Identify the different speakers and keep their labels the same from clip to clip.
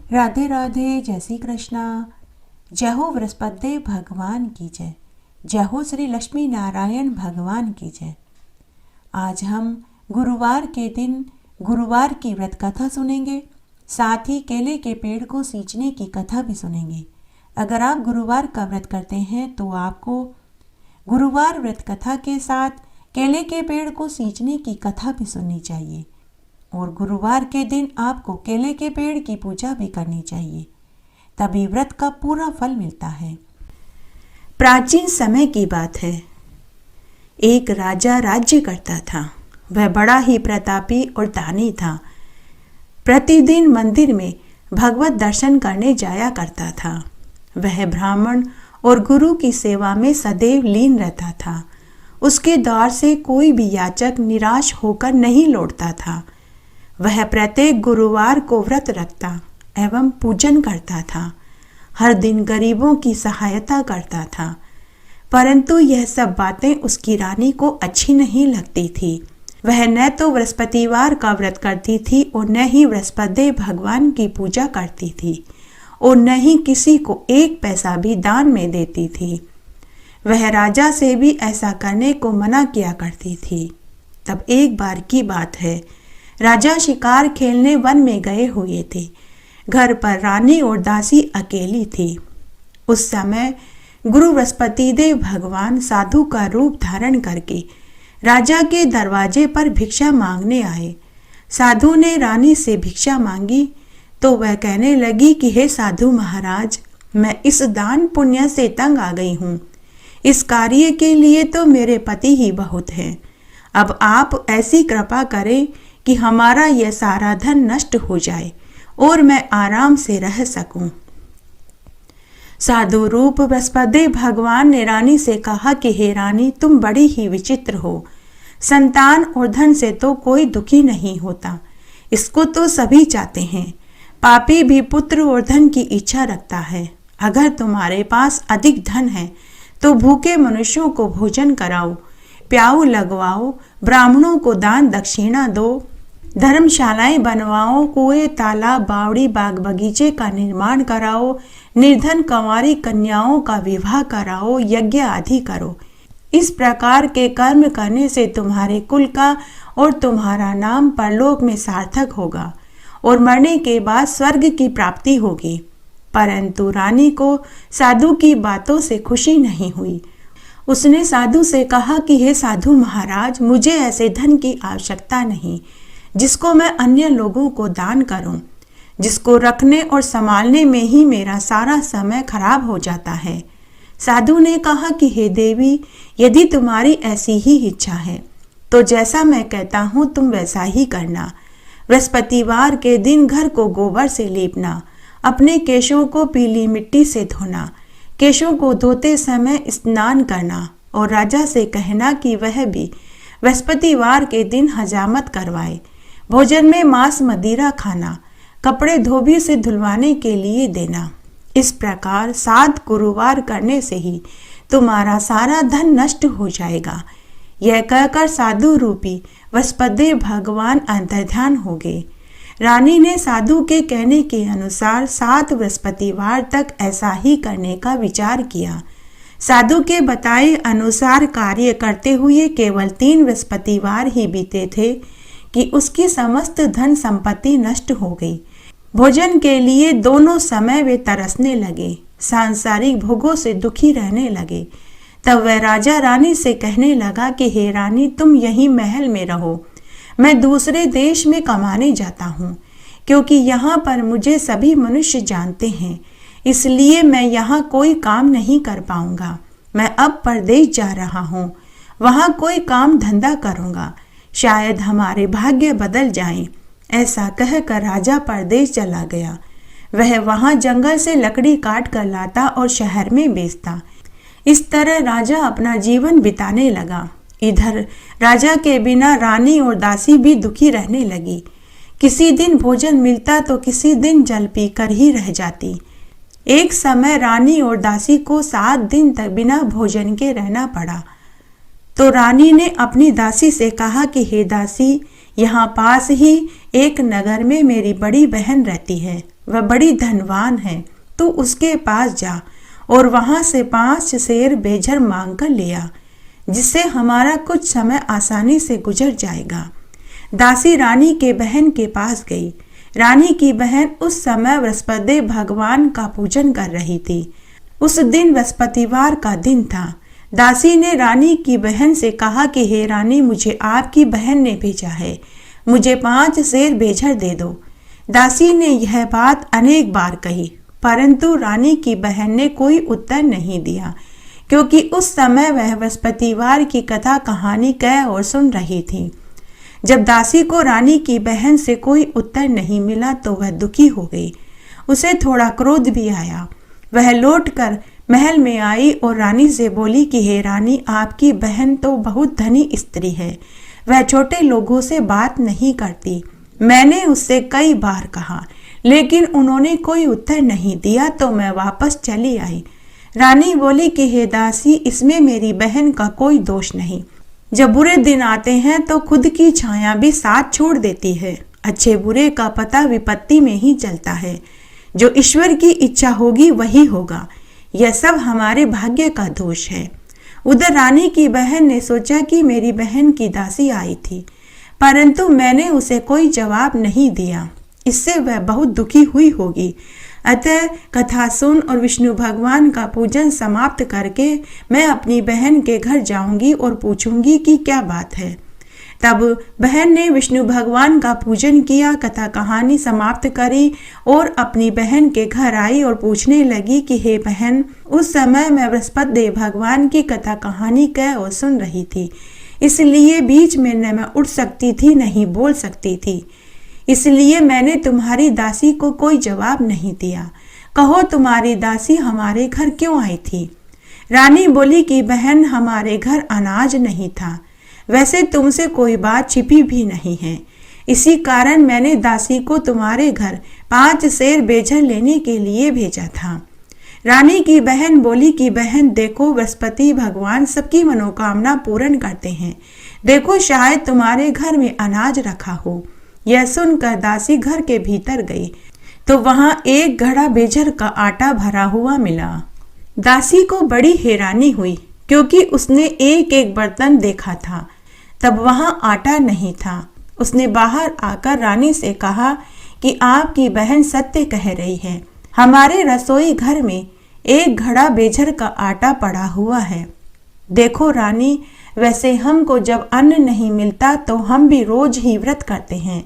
Speaker 1: राधे राधे, जय श्री कृष्णा। जय हो बृहस्पति भगवान की जय। जय हो श्री लक्ष्मी नारायण भगवान की जय। आज हम गुरुवार के दिन गुरुवार की व्रत कथा सुनेंगे, साथ ही केले के पेड़ को सींचने की कथा भी सुनेंगे। अगर आप गुरुवार का व्रत करते हैं तो आपको गुरुवार व्रत कथा के साथ केले के पेड़ को सींचने की कथा भी सुननी चाहिए और गुरुवार के दिन आपको केले के पेड़ की पूजा भी करनी चाहिए, तभी व्रत का पूरा फल मिलता है। प्राचीन समय की बात है। एक राजा राज्य करता था। वह बड़ा ही प्रतापी और दानी था। प्रतिदिन मंदिर में भगवत दर्शन करने जाया करता था। वह ब्राह्मण और गुरु की सेवा में सदैव लीन रहता था। उसके द्वार से कोई भी याचक निराश होकर नहीं लौटता था। वह प्रत्येक गुरुवार को व्रत रखता एवं पूजन करता था। हर दिन गरीबों की सहायता करता था, परंतु यह सब बातें उसकी रानी को अच्छी नहीं लगती थी। वह न तो बृहस्पतिवार का व्रत करती थी और न ही बृहस्पति भगवान की पूजा करती थी और न ही किसी को एक पैसा भी दान में देती थी। वह राजा से भी ऐसा करने को मना किया करती थी। तब एक बार की बात है, राजा शिकार खेलने वन में गए हुए थे। घर पर रानी और दासी अकेली थी। उस समय गुरु बृहस्पति देव भगवान साधु का रूप धारण करके राजा के दरवाजे पर भिक्षा मांगने आए। साधु ने रानी से भिक्षा मांगी तो वह कहने लगी कि हे साधु महाराज, मैं इस दान पुण्य से तंग आ गई हूँ। इस कार्य के लिए तो मेरे पति ही बहुत हैं। अब आप ऐसी कृपा करें कि हमारा यह सारा धन नष्ट हो जाए और मैं आराम से रह सकूं। साधु रूप बृहस्पति भगवान ने रानी से कहा कि हे रानी, तुम बड़ी ही विचित्र हो। संतान और धन से तो कोई दुखी नहीं होता, इसको तो सभी चाहते हैं। पापी भी पुत्र और धन की इच्छा रखता है। अगर तुम्हारे पास अधिक धन है तो भूखे मनुष्यों को भोजन कराओ, प्याऊ लगवाओ, ब्राह्मणों को दान दक्षिणा दो, धर्मशालाएं बनवाओ, कुएं, तालाब, बावड़ी, बाग बगीचे का निर्माण कराओ, निर्धन कंवारी कन्याओं का विवाह कराओ, यज्ञ आदि करो। इस प्रकार के कर्म करने से तुम्हारे कुल का और तुम्हारा नाम परलोक में सार्थक होगा और मरने के बाद स्वर्ग की प्राप्ति होगी। परंतु रानी को साधु की बातों से खुशी नहीं हुई। उसने साधु से कहा कि हे साधु महाराज, मुझे ऐसे धन की आवश्यकता नहीं जिसको मैं अन्य लोगों को दान करूं, जिसको रखने और संभालने में ही मेरा सारा समय खराब हो जाता है। साधु ने कहा कि हे देवी, यदि तुम्हारी ऐसी ही इच्छा है तो जैसा मैं कहता हूँ तुम वैसा ही करना। बृहस्पतिवार के दिन घर को गोबर से लीपना, अपने केशों को पीली मिट्टी से धोना, केशों को धोते समय स्नान करना और राजा से कहना कि वह भी बृहस्पतिवार के दिन हजामत करवाए। भोजन में मांस मदिरा खाना, कपड़े धोबी से धुलवाने के लिए देना। इस प्रकार 7 गुरुवार करने से ही तुम्हारा सारा धन नष्ट हो जाएगा। यह कहकर साधु रूपी बृहस्पति भगवान अंतर्ध्यान हो गए। रानी ने साधु के कहने के अनुसार 7 बृहस्पतिवार तक ऐसा ही करने का विचार किया। साधु के बताए अनुसार कार्य करते हुए केवल 3 बृहस्पतिवार ही बीते थे कि उसकी समस्त धन संपत्ति नष्ट हो गई। भोजन के लिए दोनों समय वे तरसने लगे, सांसारिक भोगों से दुखी रहने लगे। तब वह राजा रानी से कहने लगा कि हे रानी, तुम यहीं महल में रहो, मैं दूसरे देश में कमाने जाता हूँ, क्योंकि यहाँ पर मुझे सभी मनुष्य जानते हैं, इसलिए मैं यहाँ कोई काम नहीं कर पाऊंगा। मैं अब परदेश जा रहा हूँ, वहाँ कोई काम धंधा करूँगा, शायद हमारे भाग्य बदल जाएं। ऐसा कहकर राजा परदेश चला गया। वह वहाँ जंगल से लकड़ी काट कर लाता और शहर में बेचता। इस तरह राजा अपना जीवन बिताने लगा। इधर राजा के बिना रानी और दासी भी दुखी रहने लगी। किसी दिन भोजन मिलता तो किसी दिन जल पीकर ही रह जाती। एक समय रानी और दासी को 7 दिन तक बिना भोजन के रहना पड़ा। तो रानी ने अपनी दासी से कहा कि हे दासी, यहाँ पास ही एक नगर में मेरी बड़ी बहन रहती है। वह बड़ी धनवान है, तू उसके पास जा और वहां से 5 सेर बेझर मांग कर ले आ, जिससे हमारा कुछ समय आसानी से गुजर जाएगा। दासी रानी के बहन के पास गई। रानी की बहन उस समय बृहस्पति भगवान का पूजन कर रही थी। उस दिन बृहस्पतिवार का दिन था। दासी ने रानी की बहन से कहा कि हे रानी, मुझे आपकी बहन ने भेजा है, मुझे 5 सेर बेझर दे दो। दासी ने यह बात अनेक बार कही, परंतु रानी की बहन ने कोई उत्तर नहीं दिया, क्योंकि उस समय वह बृहस्पतिवार की कथा कहानी कह और सुन रही थी। जब दासी को रानी की बहन से कोई उत्तर नहीं मिला तो वह दुखी हो गई। उसे थोड़ा क्रोध भी आया। वह लौटकर महल में आई और रानी से बोली कि हे रानी, आपकी बहन तो बहुत धनी स्त्री है, वह छोटे लोगों से बात नहीं करती। मैंने उससे कई बार कहा, लेकिन उन्होंने कोई उत्तर नहीं दिया, तो मैं वापस चली आई। रानी बोली कि हे दासी, इसमें मेरी बहन का कोई दोष नहीं। जब बुरे दिन आते हैं तो खुद की छाया भी साथ छोड़ देती है। अच्छे बुरे का पता विपत्ति में ही चलता है। जो ईश्वर की इच्छा होगी वही होगा। यह सब हमारे भाग्य का दोष है। उधर रानी की बहन ने सोचा कि मेरी बहन की दासी आई थी, परंतु मैंने उसे कोई जवाब नहीं दिया, इससे वह बहुत दुखी हुई होगी। अतः कथा सुन और विष्णु भगवान का पूजन समाप्त करके मैं अपनी बहन के घर जाऊंगी और पूछूंगी कि क्या बात है। तब बहन ने विष्णु भगवान का पूजन किया, कथा कहानी समाप्त करी और अपनी बहन के घर आई और पूछने लगी कि हे बहन, उस समय मैं बृहस्पति भगवान की कथा कहानी कह और सुन रही थी, इसलिए बीच में न मैं उठ सकती थी न ही बोल सकती थी, इसलिए मैंने तुम्हारी दासी को कोई जवाब नहीं दिया। कहो, तुम्हारी दासी हमारे घर क्यों आई थी? रानी बोली कि बहन, हमारे घर अनाज नहीं था। वैसे तुमसे कोई बात छिपी भी नहीं है, इसी कारण मैंने दासी को तुम्हारे घर 5 सेर बेझर लेने के लिए भेजा था। रानी की बहन बोली कि बहन देखो, बृहस्पति भगवान सबकी मनोकामना पूर्ण करते हैं। देखो, शायद तुम्हारे घर में अनाज रखा हो। यह सुनकर दासी घर के भीतर गई तो वहां एक घड़ा बेझर का आटा भरा हुआ मिला। दासी को बड़ी हैरानी हुई, क्योंकि उसने एक एक बर्तन देखा था, तब वहां आटा नहीं था। उसने बाहर आकर रानी से कहा कि आपकी बहन सत्य कह रही है, हमारे रसोई घर में एक घड़ा बेझर का आटा पड़ा हुआ है। देखो रानी, वैसे हमको जब अन्न नहीं मिलता तो हम भी रोज ही व्रत करते हैं।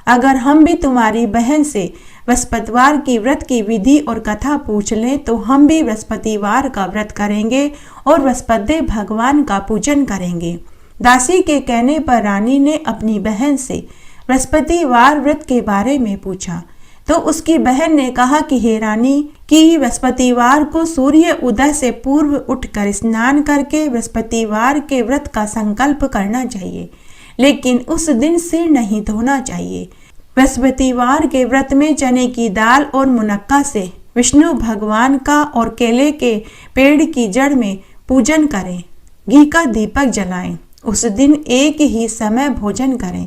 Speaker 1: अगर हम भी तुम्हारी बहन से बृहस्पतिवार की व्रत की विधि और कथा पूछ लें तो हम भी बृहस्पतिवार का व्रत करेंगे और बृहस्पति भगवान का पूजन करेंगे। दासी के कहने पर रानी ने अपनी बहन से बृहस्पतिवार व्रत के बारे में पूछा, तो उसकी बहन ने कहा कि हे रानी, कि बृहस्पतिवार को सूर्य उदय से पूर्व उठकर स्नान करके बृहस्पतिवार के व्रत का संकल्प करना चाहिए, लेकिन उस दिन सिर नहीं धोना चाहिए। बृहस्पतिवार के व्रत में चने की दाल और मुनक्का से विष्णु भगवान का और केले के पेड़ की जड़ में पूजन करें। घी का दीपक जलाएं। उस दिन एक ही समय भोजन करें।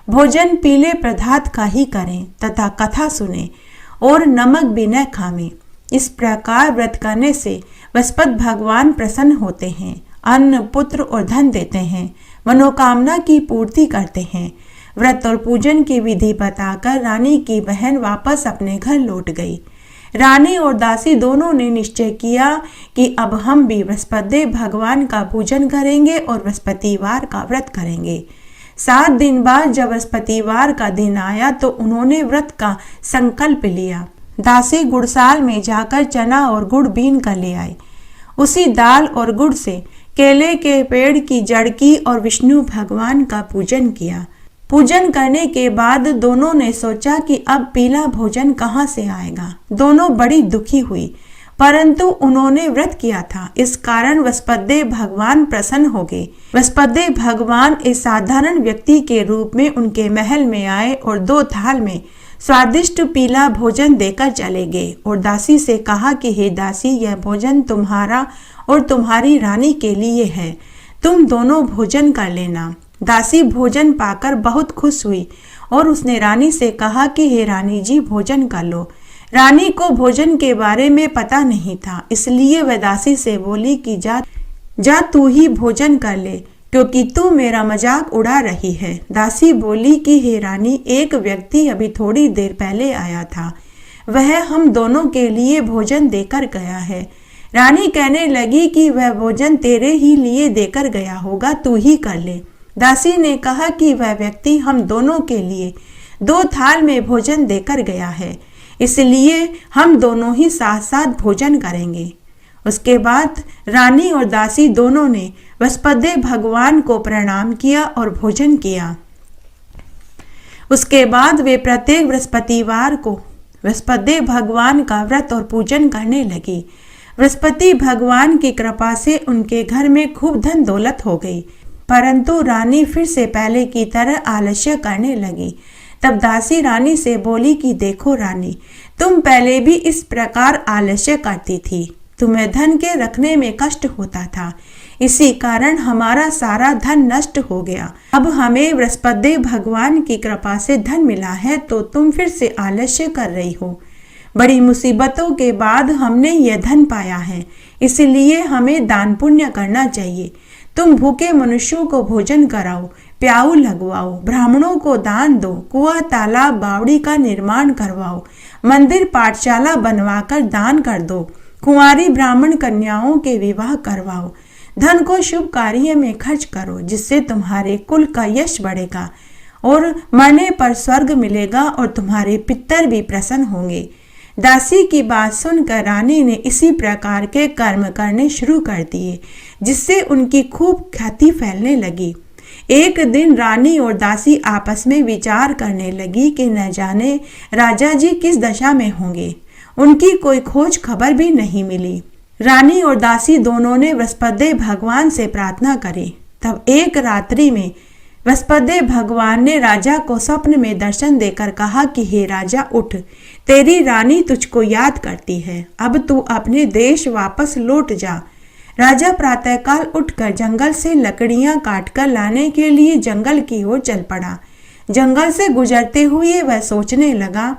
Speaker 1: भोजन पीले पदार्थ का ही करें तथा कथा सुने और नमक भी न खावें। इस प्रकार व्रत करने से बृहस्पति भगवान प्रसन्न होते हैं, अन्न, पुत्र और धन देते हैं, मनोकामना की पूर्ति करते हैं। व्रत और पूजन की विधि बताकर रानी की बहन वापस अपने घर लौट गई। रानी और दासी दोनों ने निश्चय किया कि अब हम भी बृहस्पति भगवान का पूजन करेंगे और बृहस्पतिवार का व्रत करेंगे। 7 दिन बाद जब बृहस्पतिवार का दिन आया तो उन्होंने व्रत का संकल्प लिया। दासी गुड़साल में जाकर चना और गुड़ बीन कर ले आई। उसी दाल और गुड़ से केले के पेड़ की जड़ की और विष्णु भगवान का पूजन किया। पूजन करने के बाद दोनों ने सोचा कि अब पीला भोजन कहाँ से आएगा। दोनों बड़ी दुखी हुई, परंतु उन्होंने व्रत किया था, इस कारण बृहस्पति भगवान प्रसन्न हो गए। बृहस्पति भगवान एक साधारण व्यक्ति के रूप में उनके महल में आए और 2 थाल में स्वादिष्ट पीला भोजन देकर चले गए और दासी से कहा कि हे दासी, यह भोजन तुम्हारा और तुम्हारी रानी के लिए है, तुम दोनों भोजन कर लेना। दासी भोजन पाकर बहुत खुश हुई और उसने रानी से कहा कि हे रानी जी, भोजन कर लो। रानी को भोजन के बारे में पता नहीं था, इसलिए वह दासी से बोली कि जा तू ही भोजन कर ले, क्योंकि तू मेरा मजाक उड़ा रही है। दासी बोली कि हे रानी, एक व्यक्ति अभी थोड़ी देर पहले आया था, वह हम दोनों के लिए भोजन देकर गया है। रानी कहने लगी कि वह भोजन तेरे ही लिए देकर गया होगा, तू ही कर ले। दासी ने कहा कि वह व्यक्ति हम दोनों के लिए 2 थाल में भोजन देकर गया है, इसलिए हम दोनों ही साथ साथ भोजन करेंगे। उसके बाद रानी और दासी दोनों ने बृहस्पति भगवान को प्रणाम किया और भोजन किया। उसके बाद वे प्रत्येक बृहस्पतिवार को बृहस्पति भगवान का व्रत और पूजन करने लगी। बृहस्पति भगवान की कृपा से उनके घर में खूब धन दौलत हो गई, परंतु रानी फिर से पहले की तरह आलस्य करने लगी। तब दासी रानी से बोली कि देखो रानी, तुम पहले भी इस प्रकार आलस्य करती थी, तुम्हें धन के रखने में कष्ट होता था, इसी कारण हमारा सारा धन नष्ट हो गया। अब हमें बृहस्पति भगवान की कृपा से धन मिला है, तो तुम फिर से आलस्य कर रही हो। बड़ी मुसीबतों के बाद हमने यह धन पाया है, इसलिए हमें दान पुण्य करना चाहिए। तुम भूखे मनुष्यों को भोजन कराओ, प्याऊ लगवाओ, ब्राह्मणों को दान दो, कुआं तालाब बावड़ी का निर्माण करवाओ, मंदिर पाठशाला बनवाकर दान कर दो, कुंवारी ब्राह्मण कन्याओं के विवाह करवाओ, धन को शुभ कार्य में खर्च करो, जिससे तुम्हारे कुल का यश बढ़ेगा और मरने पर स्वर्ग मिलेगा और तुम्हारे पितर भी प्रसन्न होंगे। दासी की बात सुनकर रानी ने इसी प्रकार के कर्म करने शुरू कर दिए, जिससे उनकी खूब ख्याति फैलने लगी। एक दिन रानी और दासी आपस में विचार करने लगी कि न जाने राजा जी किस दशा में होंगे। उनकी कोई खोज खबर भी नहीं मिली। रानी और दासी दोनों ने बृहस्पति भगवान से प्रार्थना करी। तब एक रात्रि में बृहस्पति भगवान ने राजा को स्वप्न में दर्शन देकर कहा कि हे राजा, उठ, तेरी रानी तुझको याद करती है, अब तू अपने देश वापस लौट जा। राजा प्रातःकाल उठकर जंगल से लकड़ियां काटकर लाने के लिए जंगल की ओर चल पड़ा। जंगल से गुजरते हुए वह सोचने लगा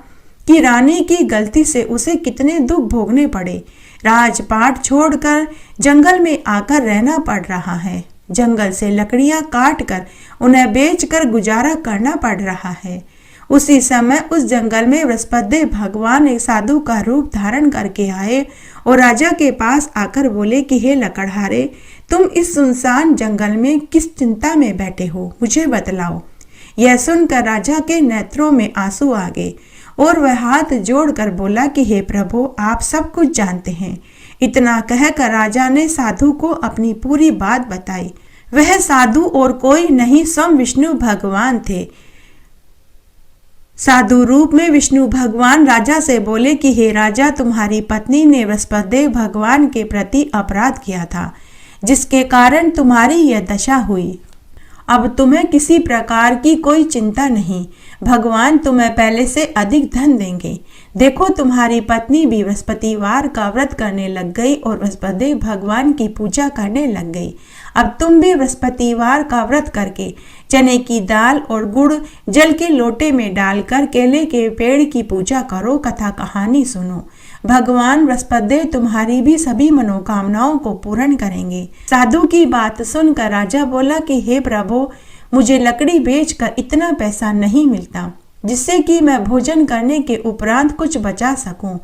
Speaker 1: कि रानी की गलती से उसे कितने दुख भोगने पड़े। राजपाट छोड़कर जंगल में आकर रहना पड़ रहा है। जंगल से लकड़ियां काटकर उन्हें बेचकर गुजारा करना पड़ रहा है। उसी समय उस जंगल में बृहस्पति भगवान एक साधु का रूप धारण करके आए और राजा के पास आकर बोले कि हे लकड़हारे, तुम इस सुनसान जंगल में किस चिंता में बैठे हो, मुझे बतलाओ। यह सुनकर राजा के नेत्रों में आंसू आ गए और वह हाथ जोड़कर बोला कि हे प्रभु, आप सब कुछ जानते हैं। इतना कहकर राजा ने साधु को अपनी पूरी बात बताई। वह साधु और कोई नहीं, स्वयं विष्णु भगवान थे। साधु रूप में विष्णु भगवान राजा से बोले कि हे राजा, तुम्हारी पत्नी ने बृहस्पति भगवान के प्रति अपराध किया था, जिसके कारण तुम्हारी यह दशा हुई। अब तुम्हें किसी प्रकार की कोई चिंता नहीं, भगवान तुम्हें पहले से अधिक धन देंगे। देखो, तुम्हारी पत्नी भी बृहस्पतिवार का व्रत करने लग गई और बृहस्पति भगवान की पूजा करने लग गई। अब तुम भी बृहस्पतिवार का व्रत करके चने की दाल और गुड़ जल के लोटे में डालकर केले के पेड़ की पूजा करो, कथा कहानी सुनो। भगवान बृहस्पति तुम्हारी भी सभी मनोकामनाओं को पूर्ण करेंगे। साधु की बात सुनकर राजा बोला कि हे प्रभु, मुझे लकड़ी बेचकर इतना पैसा नहीं मिलता जिससे कि मैं भोजन करने के उपरांत कुछ बचा सकूं।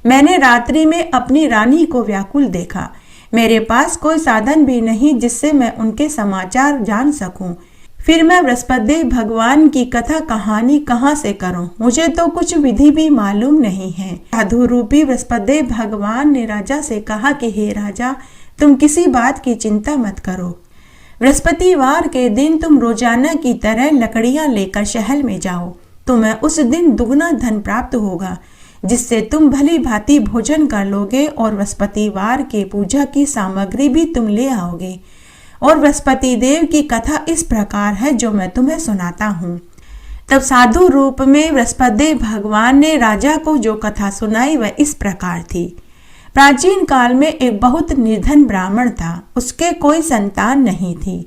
Speaker 1: मैंने रात्रि में अपनी रानी को व्याकुल देखा। मेरे पास कोई साधन भी नहीं जिससे मैं उनके समाचार जान सकूं। फिर मैं बृहस्पति भगवान की कथा कहानी कहाँ से करूं? मुझे तो कुछ विधि भी मालूम नहीं है। साधु रूपी बृहस्पति भगवान ने राजा से कहा कि हे राजा, तुम किसी बात की चिंता मत करो। बृहस्पतिवार के दिन तुम रोजाना की तरह लकड़ियां लेकर शहर में जाओ। तुम्हें उस दिन दुगना धन प्राप्त होगा, जिससे तुम भली भांति भोजन कर लोगे और बृहस्पतिवार के पूजा की सामग्री भी तुम ले आओगे। और बृहस्पति देव की कथा इस प्रकार है जो मैं तुम्हें सुनाता हूँ। तब साधु रूप में बृहस्पति भगवान ने राजा को जो कथा सुनाई वह इस प्रकार थी। प्राचीन काल में एक बहुत निर्धन ब्राह्मण था। उसके कोई संतान नहीं थी।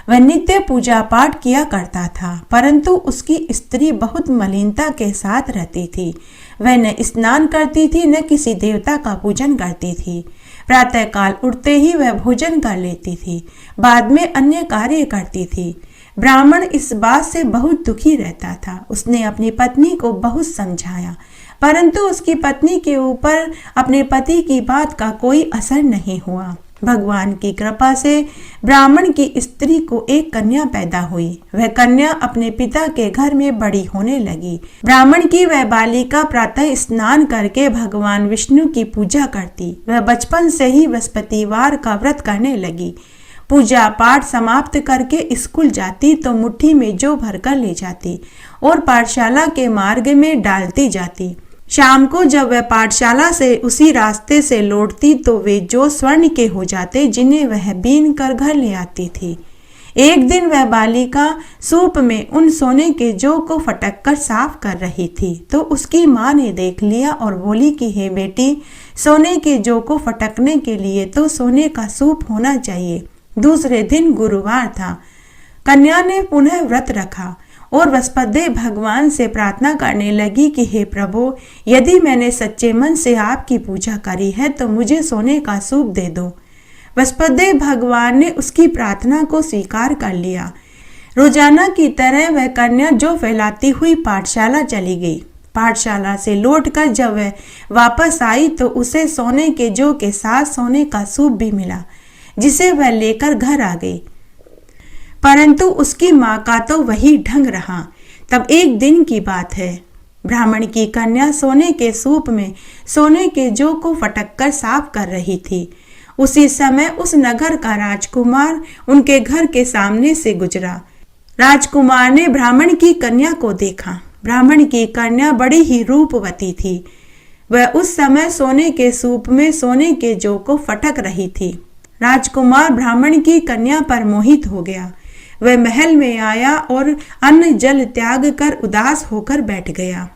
Speaker 1: वह नित्य पूजा पाठ किया करता था, परंतु उसकी स्त्री बहुत मलिनता के साथ रहती थी। वह न स्नान करती थी, न किसी देवता का पूजन करती थी। प्रातःकाल उठते ही वह भोजन कर लेती थी, बाद में अन्य कार्य करती थी। ब्राह्मण इस बात से बहुत दुखी रहता था। उसने अपनी पत्नी को बहुत समझाया, परंतु उसकी पत्नी के ऊपर अपने पति की बात का कोई असर नहीं हुआ। भगवान की कृपा से ब्राह्मण की स्त्री को एक कन्या पैदा हुई। वह कन्या अपने पिता के घर में बड़ी होने लगी। ब्राह्मण की वह बालिका प्रातः स्नान करके भगवान विष्णु की पूजा करती। वह बचपन से ही बृहस्पतिवार का व्रत करने लगी। पूजा पाठ समाप्त करके स्कूल जाती तो मुट्ठी में जौ भरकर ले जाती और पाठशाला के मार्ग में डालती जाती। शाम को जब वह पाठशाला से उसी रास्ते से लौटती तो वे जौ स्वर्ण के हो जाते, जिन्हें वह बीन कर घर ले आती थी। एक दिन वह बालिका सूप में उन सोने के जौ को फटक कर साफ कर रही थी, तो उसकी माँ ने देख लिया और बोली कि हे बेटी, सोने के जौ को फटकने के लिए तो सोने का सूप होना चाहिए। दूसरे दिन गुरुवार था। कन्या ने पुनः व्रत रखा और बृहस्पति भगवान से प्रार्थना करने लगी कि हे प्रभु, यदि मैंने सच्चे मन से आपकी पूजा करी है तो मुझे सोने का सूप दे दो। बृहस्पति भगवान ने उसकी प्रार्थना को स्वीकार कर लिया। रोजाना की तरह वह कन्या जौ फैलाती हुई पाठशाला चली गई। पाठशाला से लौटकर जब वह वापस आई तो उसे सोने के जौ के साथ सोने का सूप भी मिला, जिसे वह लेकर घर आ गई। परंतु उसकी माँ का तो वही ढंग रहा। तब एक दिन की बात है, ब्राह्मण की कन्या सोने के सूप में सोने के जौ को फटक कर साफ कर रही थी। उसी समय उस नगर का राजकुमार उनके घर के सामने से गुजरा। राजकुमार ने ब्राह्मण की कन्या को देखा। ब्राह्मण की कन्या बड़ी ही रूपवती थी। वह उस समय सोने के सूप में सोने के जौ को फटक रही थी। राजकुमार ब्राह्मण की कन्या पर मोहित हो गया। वह महल में आया और अन्न जल त्याग कर उदास होकर बैठ गया।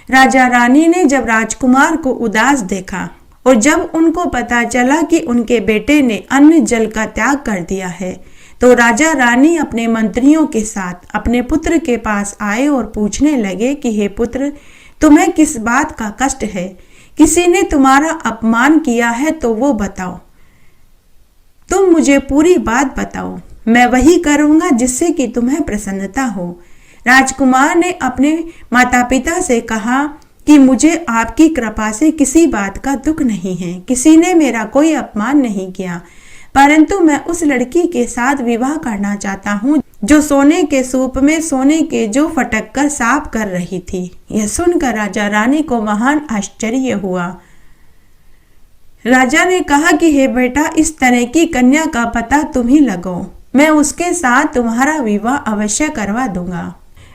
Speaker 1: राजा रानी ने जब राजकुमार को उदास देखा और जब उनको पता चला कि उनके बेटे ने अन्न जल का त्याग कर दिया है, तो राजा रानी अपने मंत्रियों के साथ अपने पुत्र के पास आए और पूछने लगे कि हे पुत्र, तुम्हें किस बात का कष्ट है? किसी ने तुम्हारा अपमान किया है तो वो बताओ। तुम मुझे पूरी बात बताओ, मैं वही करूंगा जिससे कि तुम्हें प्रसन्नता हो। राजकुमार ने अपने माता पिता से कहा कि मुझे आपकी कृपा से किसी बात का दुख नहीं है। किसी ने मेरा कोई अपमान नहीं किया, परंतु मैं उस लड़की के साथ विवाह करना चाहता हूँ जो सोने के सूप में सोने के जौ फटक कर साफ कर रही थी। यह सुनकर राजा रानी को महान आश्चर्य हुआ। राजा ने कहा कि हे बेटा, इस तरह की कन्या का पता तुम ही लगाओ, मैं उसके साथ तुम्हारा विवाह अवश्य करवा दूंगा।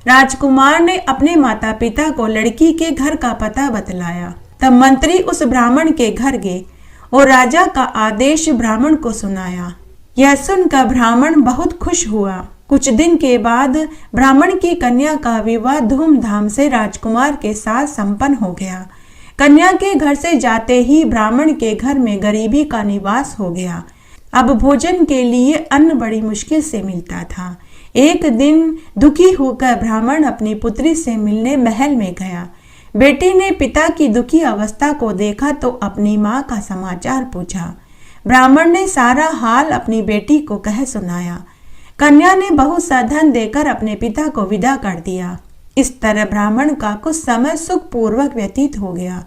Speaker 1: राजकुमार ने अपने माता पिता को लड़की के घर का पता बतलाया। तब मंत्री उस ब्राह्मण के घर गए और राजा का आदेश ब्राह्मण को सुनाया। यह सुनकर ब्राह्मण बहुत खुश हुआ। कुछ दिन के बाद ब्राह्मण की कन्या का विवाह धूमधाम से राजकुमार के साथ संपन्न हो गया। कन्या के घर से जाते ही ब्राह्मण के घर में गरीबी का निवास हो गया। अब भोजन के लिए अन्न बड़ी मुश्किल से मिलता था। एक दिन दुखी होकर ब्राह्मण अपनी पुत्री से मिलने महल में गया। बेटी ने पिता की दुखी अवस्था को देखा तो अपनी माँ का समाचार पूछा। ब्राह्मण ने सारा हाल अपनी बेटी को कह सुनाया। कन्या ने बहुत सा धन देकर अपने पिता को विदा कर दिया। इस तरह ब्राह्मण का कुछ समय सुखपूर्वक व्यतीत हो गया,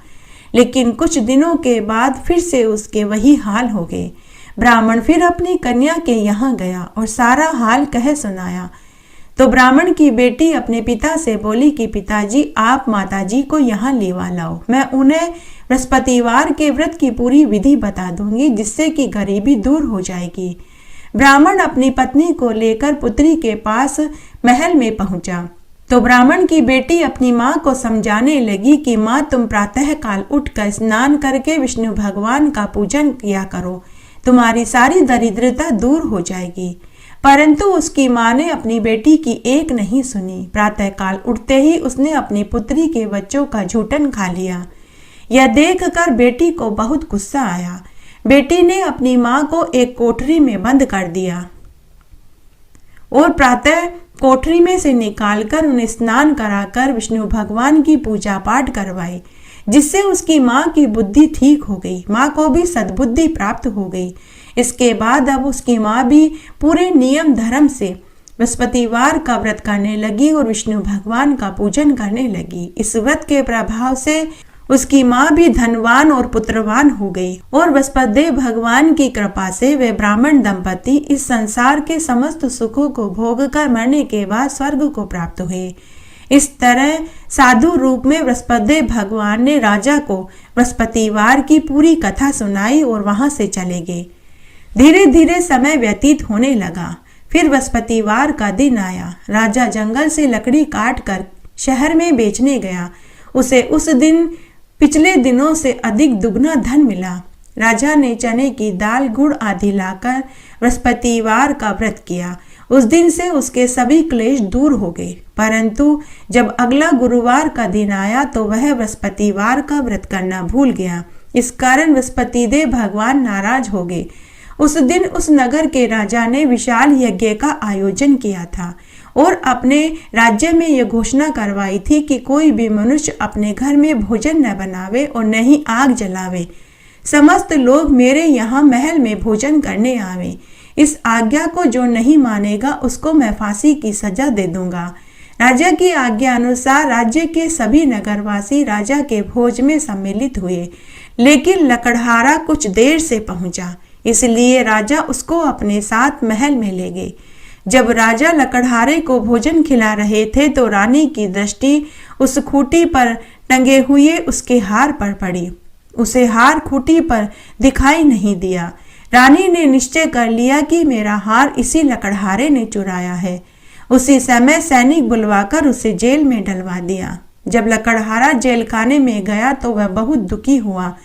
Speaker 1: लेकिन कुछ दिनों के बाद फिर से उसके वही हाल हो गए। ब्राह्मण फिर अपनी कन्या के यहाँ गया और सारा हाल कह सुनाया। तो ब्राह्मण की बेटी अपने पिता से बोली कि पिताजी, आप माताजी को यहाँ लेवा लाओ, मैं उन्हें बृहस्पतिवार के व्रत की पूरी विधि बता दूंगी, जिससे कि गरीबी दूर हो जाएगी। ब्राह्मण अपनी पत्नी को लेकर पुत्री के पास महल में पहुंचा तो ब्राह्मण की बेटी अपनी माँ को समझाने लगी कि माँ, तुम प्रातः काल उठकर स्नान करके विष्णु भगवान का पूजन किया करो, तुम्हारी सारी दरिद्रता दूर हो जाएगी। परंतु उसकी माँ ने अपनी बेटी की एक नहीं सुनी। प्रातःकाल उठते ही उसने अपनी पुत्री के बच्चों का झूठन खा लिया। यह देखकर बेटी को बहुत गुस्सा आया। बेटी ने अपनी माँ को एक कोठरी में बंद कर दिया और प्रातः कोठरी में से निकालकर उन्हें स्नान कराकर विष्णु भगवान की पूजा पाठ करवाई, जिससे उसकी माँ की बुद्धि ठीक हो गई। माँ को भी सद्बुद्धि प्राप्त हो गई। इसके बाद अब उसकी माँ भी पूरे नियम धर्म से बृहस्पतिवार का व्रत करने लगी और विष्णु भगवान का पूजन करने लगी। इस व्रत के प्रभाव से उसकी माँ भी धनवान और पुत्रवान हो गई और बृहस्पति भगवान की कृपा से वे ब्राह्मण दंपति इस संसार के समस्त सुखों को भोग कर मरने के बाद स्वर्ग को प्राप्त हुए। इस तरह साधु रूप में बृहस्पति भगवान ने राजा को बृहस्पतिवार की पूरी कथा सुनाई और वहां से चले गए। धीरे धीरे समय व्यतीत होने लगा। फिर बृहस्पतिवार का दिन आया। राजा जंगल से लकड़ी काट कर शहर में बेचने गया। उसे उस दिन पिछले दिनों से अधिक दुगना धन मिला। राजा ने चने की दाल, गुड़ आदि लाकर बृहस्पतिवार का व्रत किया। उस दिन से उसके सभी क्लेश दूर हो गए। परंतु जब अगला गुरुवार का दिन आया तो वह बृहस्पतिवार का व्रत करना भूल गया। इस कारण बृहस्पति देव भगवान नाराज हो गए। उस दिन उस नगर के राजा ने विशाल यज्ञ का आयोजन किया था और अपने राज्य में यह घोषणा करवाई थी कि कोई भी मनुष्य अपने घर में भोजन न बनावे और न ही आग जलावे। समस्त लोग मेरे यहाँ महल में भोजन करने आवे। इस आज्ञा को जो नहीं मानेगा उसको मैं फांसी की सजा दे दूंगा। राजा की आज्ञा अनुसार राज्य के सभी नगरवासी राजा के भोज में सम्मिलित हुए, लेकिन लकड़हारा कुछ देर से पहुंचा, इसलिए राजा उसको अपने साथ महल में ले गए। जब राजा लकड़हारे को भोजन खिला रहे थे तो रानी की दृष्टि उस खूंटी पर टंगे हुए उसके हार पर पड़ी। उसे हार खूंटी पर दिखाई नहीं दिया। रानी ने निश्चय कर लिया कि मेरा हार इसी लकड़हारे ने चुराया है। उसी समय सैनिक बुलवाकर उसे जेल में डलवा दिया। जब लकड़हारा जेल खाने में गया तो वह बहुत दुखी हुआ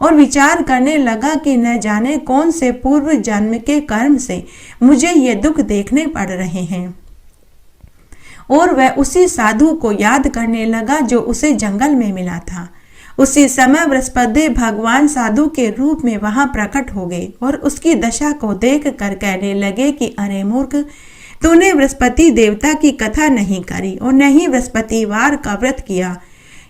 Speaker 1: और विचार करने लगा कि न जाने कौन से पूर्व जन्म के कर्म से मुझे ये दुख देखने पड़ रहे हैं। और वह उसी साधु को याद करने लगा जो उसे जंगल में मिला था। उसी समय बृहस्पति भगवान साधु के रूप में वहां प्रकट हो गए और उसकी दशा को देख कर कहने लगे कि अरे मूर्ख, तूने बृहस्पति देवता की कथा नहीं करी और न ही बृहस्पतिवार का व्रत किया।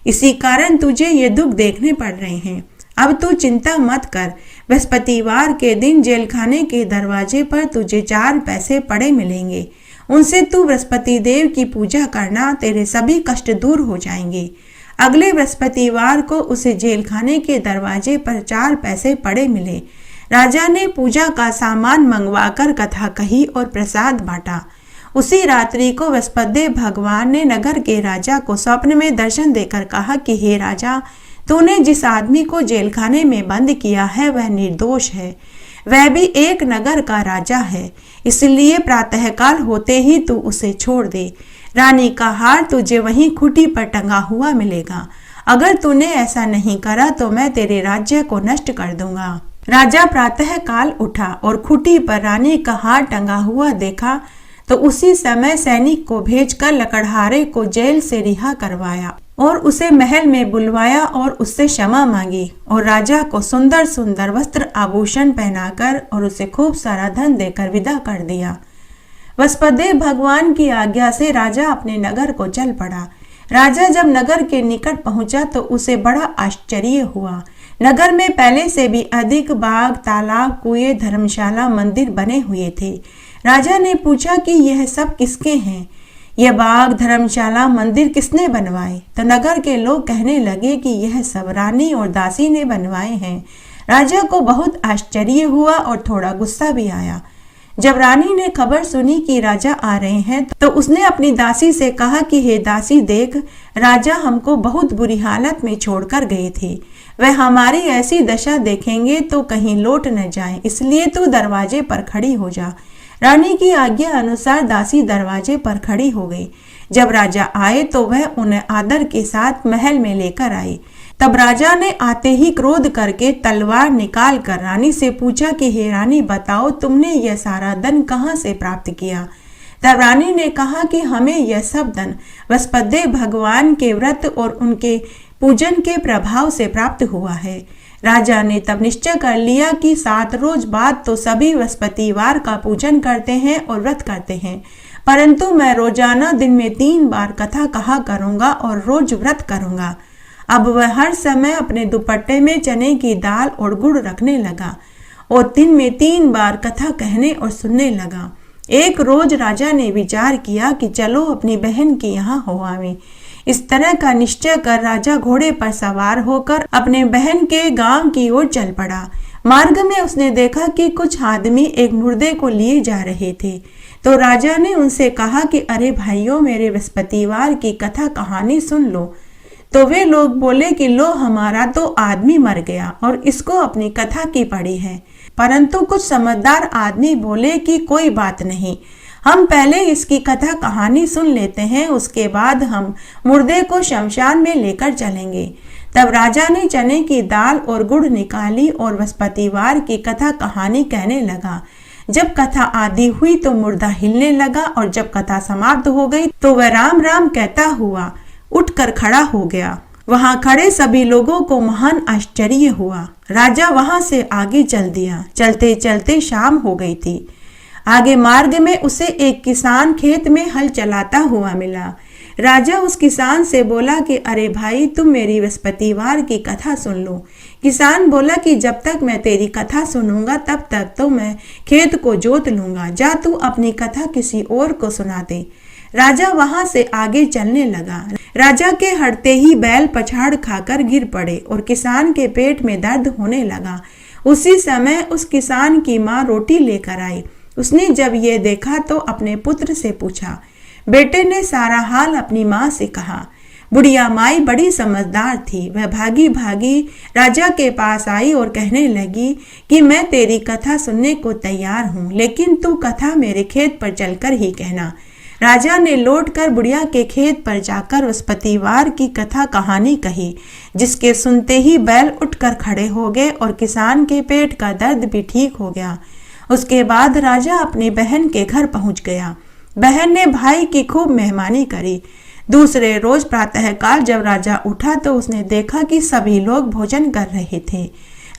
Speaker 1: इसी कारण तुझे ये दुख देखने पड़ रहे हैं। अब तू चिंता मत कर। बृहस्पतिवार के दिन जेल खाने के दरवाजे पर तुझे 4 पैसे पड़े मिलेंगे। उनसे तू बृहस्पति देव की पूजा करना, तेरे सभी कष्ट दूर हो जाएंगे। अगले बृहस्पतिवार को उसे जेल खाने के दरवाजे पर 4 पैसे पड़े मिले। राजा ने पूजा का सामान मंगवाकर कथा कही और प्रसाद बांटा। उसी रात्रि को बृहस्पति भगवान ने नगर के राजा को स्वप्न में दर्शन देकर कहा कि हे राजा, तूने जिस आदमी को जेल खाने में बंद किया है वह निर्दोष है, वह भी एक नगर का राजा है, इसलिए प्रातःकाल होते ही तू उसे छोड़ दे। रानी का हार तुझे वहीं खूंटी पर टंगा हुआ मिलेगा। अगर तूने ऐसा नहीं करा तो मैं तेरे राज्य को नष्ट कर दूंगा। राजा प्रातःकाल उठा और खूंटी पर रानी का हार टंगा हुआ देखा तो उसी समय सैनिक को भेजकर लकड़हारे को जेल से रिहा करवाया और उसे महल में बुलवाया और उससे क्षमा मांगी और राजा को सुंदर सुंदर वस्त्र आभूषण पहनाकर और उसे खूब सारा धन देकर विदा कर दिया। बृहस्पति भगवान की आज्ञा से राजा अपने नगर को चल पड़ा। राजा जब नगर के निकट पहुंचा तो उसे बड़ा आश्चर्य हुआ। नगर में पहले से भी अधिक बाग, तालाब, कुएं, धर्मशाला, मंदिर बने हुए थे। राजा ने पूछा कि यह सब किसके हैं? यह बाग, धर्मशाला, मंदिर किसने बनवाए? तो नगर के लोग कहने लगे कि यह सब रानी और दासी ने बनवाए हैं। राजा को बहुत आश्चर्य हुआ और थोड़ा गुस्सा भी आया। जब रानी ने खबर सुनी कि राजा आ रहे हैं तो उसने अपनी दासी से कहा कि हे दासी, देख, राजा हमको बहुत बुरी हालत में छोड़कर गए थे। वह हमारी ऐसी दशा देखेंगे तो कहीं लौट न जाएं, इसलिए तू दरवाजे पर खड़ी हो जा। रानी की आज्ञा अनुसार दासी दरवाजे पर खड़ी हो गई। जब राजा आए तो वह उन्हें आदर के साथ महल में लेकर आई। तब राजा ने आते ही क्रोध करके तलवार निकाल कर रानी से पूछा कि हे रानी, बताओ तुमने यह सारा धन कहाँ से प्राप्त किया? तब रानी ने कहा कि हमें यह सब धन बृहस्पति भगवान के व्रत और उनके पूजन के प्रभाव से प्राप्त हुआ है। राजा ने तब निश्चय कर लिया कि 7 रोज बाद तो सभी बृहस्पतिवार का पूजन करते हैं और व्रत करते हैं, परंतु मैं रोजाना दिन में 3 बार कथा कहा करूंगा और रोज व्रत करूंगा। अब वह हर समय अपने दुपट्टे में चने की दाल और गुड़ रखने लगा और दिन में 3 बार कथा कहने और सुनने लगा। एक रोज राजा ने विचार किया कि चलो अपनी बहन के यहाँ हो आवे। इस तरह का निश्चय कर राजा घोड़े पर सवार होकर अपने बहन के गांव की ओर चल पड़ा। मार्ग में उसने देखा कि कुछ आदमी एक मुर्दे को लिए जा रहे थे, तो राजा ने उनसे कहा कि अरे भाइयों, मेरे बृहस्पतिवार की कथा कहानी सुन लो। तो वे लोग बोले कि लो, हमारा तो आदमी मर गया और इसको अपनी कथा की पड़ी है। परंतु कुछ समझदार आदमी बोले कि कोई बात नहीं, हम पहले इसकी कथा कहानी सुन लेते हैं, उसके बाद हम मुर्दे को शमशान में लेकर चलेंगे। तब राजा ने चने की दाल और गुड़ निकाली और बृहस्पतिवार की कथा कहानी कहने लगा। जब कथा आदि हुई तो मुर्दा हिलने लगा और जब कथा समाप्त हो गई तो वह राम राम कहता हुआ उठकर खड़ा हो गया। वहां खड़े सभी लोगों को महान आश्चर्य हुआ। राजा वहां से आगे चल दिया। चलते चलते शाम हो गई थी। आगे मार्ग में उसे एक किसान खेत में हल चलाता हुआ मिला। राजा उस किसान से बोला कि अरे भाई, तुम मेरी बृहस्पतिवार की कथा सुन लो। किसान बोला कि जब तक मैं तेरी कथा सुनूंगा तब तक तो मैं खेत को जोत लूंगा, जा तू अपनी कथा किसी और को सुना दे। राजा वहां से आगे चलने लगा। राजा के हटते ही बैल पछाड़ खाकर गिर पड़े और किसान के पेट में दर्द होने लगा। उसी समय उस किसान की माँ रोटी लेकर आई। उसने जब ये देखा तो अपने पुत्र से पूछा। बेटे ने सारा हाल अपनी माँ से कहा। बुढ़िया माई बड़ी समझदार थी। वह भागी भागी राजा के पास आई और कहने लगी कि मैं तेरी कथा सुनने को तैयार हूँ, लेकिन तू कथा मेरे खेत पर चलकर ही कहना। राजा ने लौटकर बुढ़िया के खेत पर जाकर बृहस्पतिवार की कथा कहानी कही, जिसके सुनते ही बैल उठकर खड़े हो गए और किसान के पेट का दर्द भी ठीक हो गया। उसके बाद राजा अपनी बहन के घर पहुंच गया। बहन ने भाई की खूब मेहमानी करी। दूसरे रोज प्रातःकाल जब राजा उठा तो उसने देखा कि सभी लोग भोजन कर रहे थे।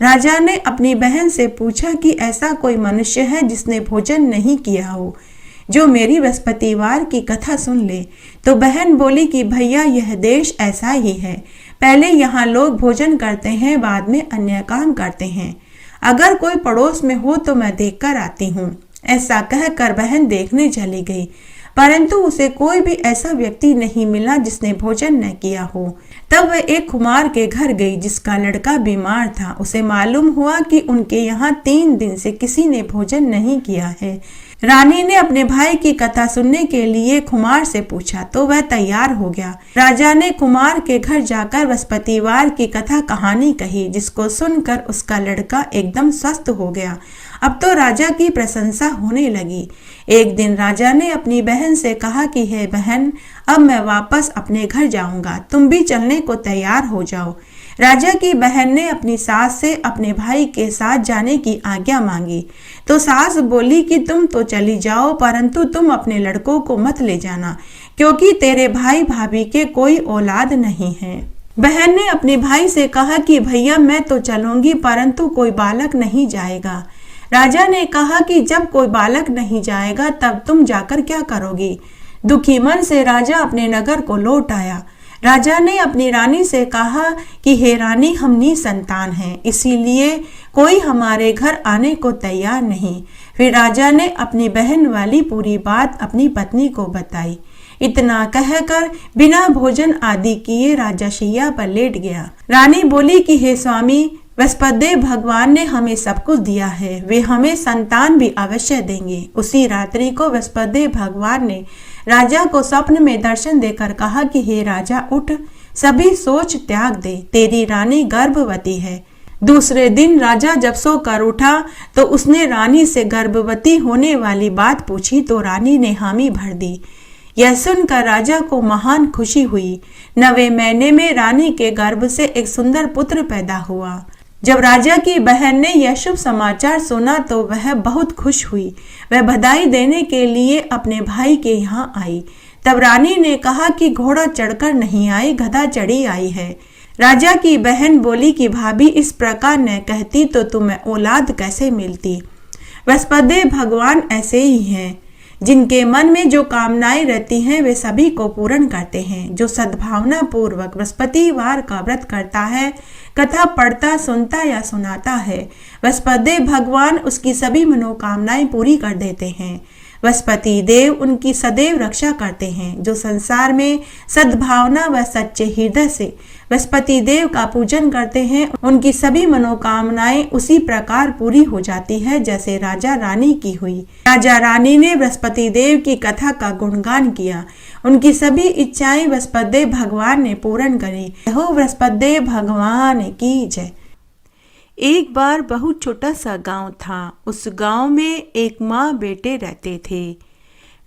Speaker 1: राजा ने अपनी बहन से पूछा कि ऐसा कोई मनुष्य है जिसने भोजन नहीं किया हो, जो मेरी बृहस्पतिवार की कथा सुन ले। तो बहन बोली कि भैया, यह देश ऐसा ही है। पहले यहाँ लोग भोजन करते हैं, बाद में अन्य काम करते हैं। अगर कोई पड़ोस में हो तो मैं देखकर आती हूँ। ऐसा कहकर बहन देखने चली गई, परंतु उसे कोई भी ऐसा व्यक्ति नहीं मिला जिसने भोजन न किया हो। तब वह एक कुम्हार के घर गई जिसका लड़का बीमार था। उसे मालूम हुआ कि उनके यहाँ 3 दिन से किसी ने भोजन नहीं किया है। रानी ने अपने भाई की कथा सुनने के लिए कुम्हार से पूछा तो वह तैयार हो गया। राजा ने कुम्हार के घर जाकर बृहस्पतिवार की कथा कहानी कही, जिसको सुनकर उसका लड़का एकदम स्वस्थ हो गया। अब तो राजा की प्रशंसा होने लगी। एक दिन राजा ने अपनी बहन से कहा कि हे बहन, अब मैं वापस अपने घर जाऊंगा, तुम भी चलने को तैयार हो जाओ। राजा की बहन ने अपनी सास से अपने भाई के साथ जाने की आज्ञा मांगी, तो सास बोली कि तुम तो चली जाओ, परंतु तुम अपने लड़कों को मत ले जाना, क्योंकि तेरे भाई भाभी के कोई औलाद नहीं है। बहन ने अपने भाई से कहा कि भैया, मैं तो चलूंगी, परंतु कोई बालक नहीं जाएगा। राजा ने कहा कि जब कोई बालक नहीं जाएगा तब तुम जाकर क्या करोगी। दुखी मन से राजा अपने नगर को लौट आया। राजा ने अपनी रानी से कहा कि हे रानी, हम निसंतान हैं, इसीलिए कोई हमारे घर आने को तैयार नहीं। फिर राजा ने अपनी बहन वाली पूरी बात अपनी पत्नी को बताई। इतना कहकर बिना भोजन आदि किए राजा शैया पर लेट गया। रानी बोली कि हे स्वामी, बृहस्पतिदेव भगवान ने हमें सब कुछ दिया है, वे हमें संतान भी अवश्य देंगे। उसी रात्रि को बृहस्पतिदेव भगवान ने राजा को स्वप्न में दर्शन देकर कहा कि हे राजा, उठ, सभी सोच त्याग दे, तेरी रानी गर्भवती है। दूसरे दिन राजा जब सोकर उठा तो उसने रानी से गर्भवती होने वाली बात पूछी, तो रानी ने हामी भर दी। यह सुनकर राजा को महान खुशी हुई। 9वें महीने में रानी के गर्भ से एक सुंदर पुत्र पैदा हुआ। जब राजा की बहन ने यह शुभ समाचार सुना तो वह बहुत खुश हुई। वह बधाई देने के लिए अपने भाई के यहाँ आई। तब रानी ने कहा कि घोड़ा चढ़कर नहीं आई, गधा चढ़ी आई है। राजा की बहन बोली कि भाभी इस प्रकार न कहती तो तुम्हें औलाद कैसे मिलती। बृहस्पतिदेव भगवान ऐसे ही हैं, जिनके मन में जो कामनाएं रहती हैं वे सभी को पूर्ण करते हैं। जो सद्भावना पूर्वक बृहस्पतिवार का व्रत करता है, कथा पढ़ता, सुनता या सुनाता है, बृहस्पतिदेव भगवान उसकी सभी मनोकामनाएं पूरी कर देते हैं। बृहस्पति देव उनकी सदैव रक्षा करते हैं। जो संसार में सद्भावना व सच्चे हृदय से बृहस्पति देव का पूजन करते हैं, उनकी सभी मनोकामनाएं उसी प्रकार पूरी हो जाती है जैसे राजा रानी की हुई। राजा रानी ने बृहस्पति देव की कथा का गुणगान किया, उनकी सभी इच्छाएं बृहस्पति देव भगवान ने पूर्ण करी। हो बृहस्पति देव भगवान की जय। एक बार बहुत छोटा सा गांव था। उस गांव में एक माँ बेटे रहते थे।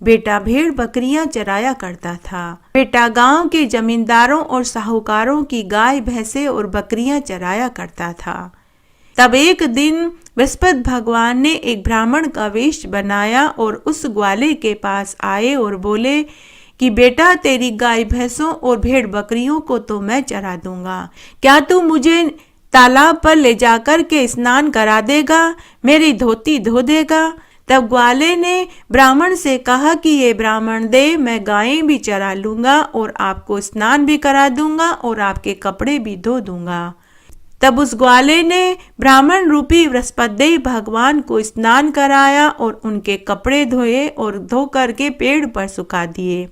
Speaker 1: बेटा भेड़ बकरियां चराया करता था। बेटा गांव के जमींदारों और साहूकारों की गाय भैंसे और बकरियां चराया करता था। तब एक दिन बृहस्पति भगवान ने एक ब्राह्मण का वेश बनाया और उस ग्वाले के पास आए और बोले कि बेटा, तेरी गाय भैंसों और भेड़ बकरियों को तो मैं चरा दूंगा, क्या तू मुझे तालाब पर ले जाकर के स्नान करा देगा, मेरी धोती धो देगा। तब ग्वाले ने ब्राह्मण से कहा कि ये ब्राह्मण देव, मैं गायें भी चरा लूंगा और आपको स्नान भी करा दूंगा और आपके कपड़े भी धो दूंगा। तब उस ग्वाले ने ब्राह्मण रूपी बृहस्पतिदेव भगवान को स्नान कराया और उनके कपड़े धोए और धो करके पेड़ पर सुखा दिए।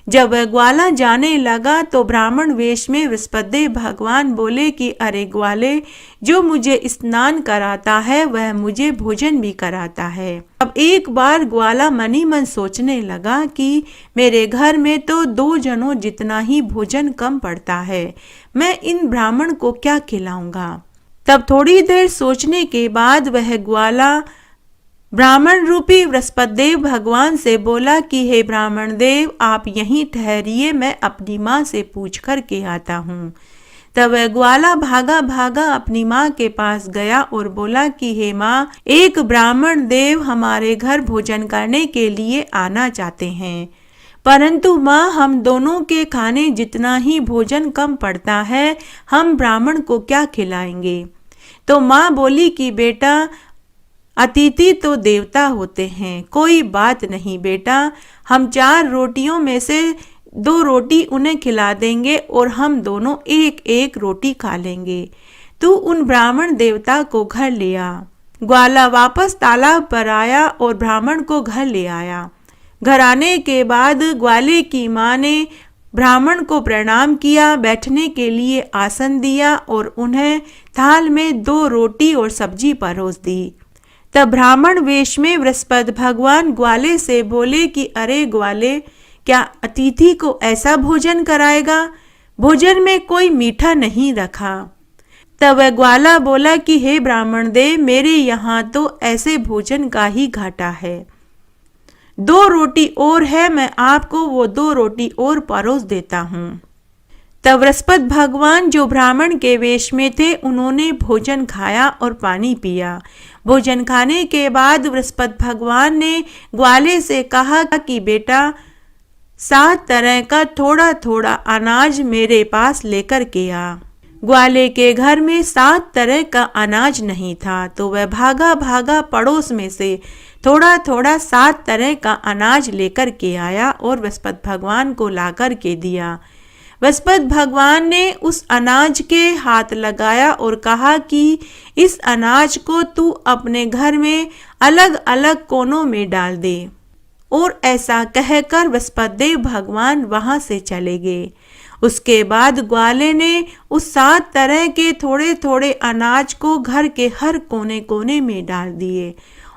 Speaker 1: जब वह ग्वाला जाने लगा तो ब्राह्मण वेश में बृहस्पतिदेव भगवान बोले कि अरे ग्वाले, जो मुझे स्नान कराता है वह मुझे भोजन भी कराता है। अब एक बार ग्वाला मनी मन सोचने लगा कि मेरे घर में तो 2 जनों जितना ही भोजन कम पड़ता है, मैं इन ब्राह्मण को क्या खिलाऊंगा। तब थोड़ी देर सोचने के बाद वह ग्वाला ब्राह्मण रूपी बृहस्पतिदेव भगवान से बोला कि हे ब्राह्मण देव, आप यहीं ठहरिए, मैं अपनी माँ से पूछ कर के आता हूँ। तब वह ग्वाला भागा भागा अपनी माँ के पास गया और बोला कि हे माँ, एक ब्राह्मण देव हमारे घर भोजन करने के लिए आना चाहते हैं, परंतु माँ हम दोनों के खाने जितना ही भोजन कम पड़ता है, हम ब्राह्मण को क्या खिलाएंगे। तो माँ बोली कि बेटा, अतिथि तो देवता होते हैं, कोई बात नहीं बेटा, हम 4 रोटियों में से 2 रोटी उन्हें खिला देंगे और हम दोनों एक एक रोटी खा लेंगे। तू उन ब्राह्मण देवता को घर ले आ। ग्वाला वापस तालाब पर आया और ब्राह्मण को घर ले आया। घर आने के बाद ग्वाले की माँ ने ब्राह्मण को प्रणाम किया, बैठने के लिए आसन दिया और उन्हें थाल में 2 रोटी और सब्जी परोस दी। तब ब्राह्मण वेश में बृहस्पति भगवान ग्वाले से बोले कि अरे ग्वाले, क्या अतिथि को ऐसा भोजन कराएगा, भोजन में कोई मीठा नहीं रखा। तब वह ग्वाला बोला कि हे ब्राह्मण देव, मेरे यहाँ तो ऐसे भोजन का ही घाटा है, 2 रोटी और है, मैं आपको वो 2 रोटी और परोस देता हूँ। तब बृहस्पति भगवान जो ब्राह्मण के वेश में थे, उन्होंने भोजन खाया और पानी पिया। भोजन खाने के बाद बृहस्पति भगवान ने ग्वाले से कहा कि बेटा, 7 तरह का थोड़ा थोड़ा अनाज मेरे पास लेकर के आ। ग्वाले के घर में 7 तरह का अनाज नहीं था, तो वह भागा भागा पड़ोस में से थोड़ा थोड़ा 7 तरह का अनाज लेकर के आया और बृहस्पति भगवान को ला कर के दिया। बृहस्पति भगवान ने उस अनाज के हाथ लगाया और कहा कि इस अनाज को तू अपने घर में अलग अलग कोनों में डाल दे। और ऐसा कहकर बृहस्पति देव भगवान वहां से चले गए। उसके बाद ग्वाले ने उस 7 तरह के थोड़े थोड़े अनाज को घर के हर कोने कोने में डाल दिए